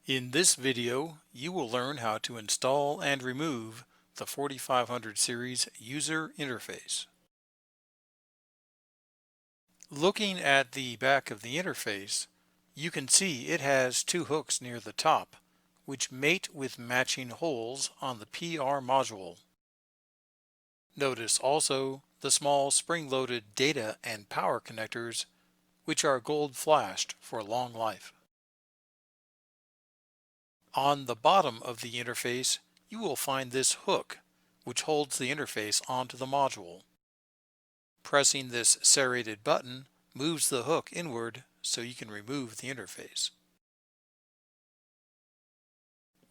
In this video, you will learn how to install and remove the 4500 series user interface. Looking at the back of the interface, you can see it has two hooks near the top, which mate with matching holes on the PR module. Notice also the small spring-loaded data and power connectors, which are gold flashed for long life. On the bottom of the interface, you will find this hook, which holds the interface onto the module. Pressing this serrated button moves the hook inward so you can remove the interface.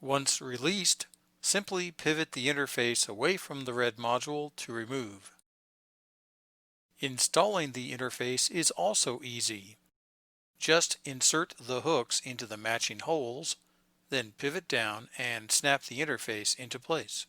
Once released, simply pivot the interface away from the red module to remove. Installing the interface is also easy. Just insert the hooks into the matching holes, then pivot down and snap the interface into place.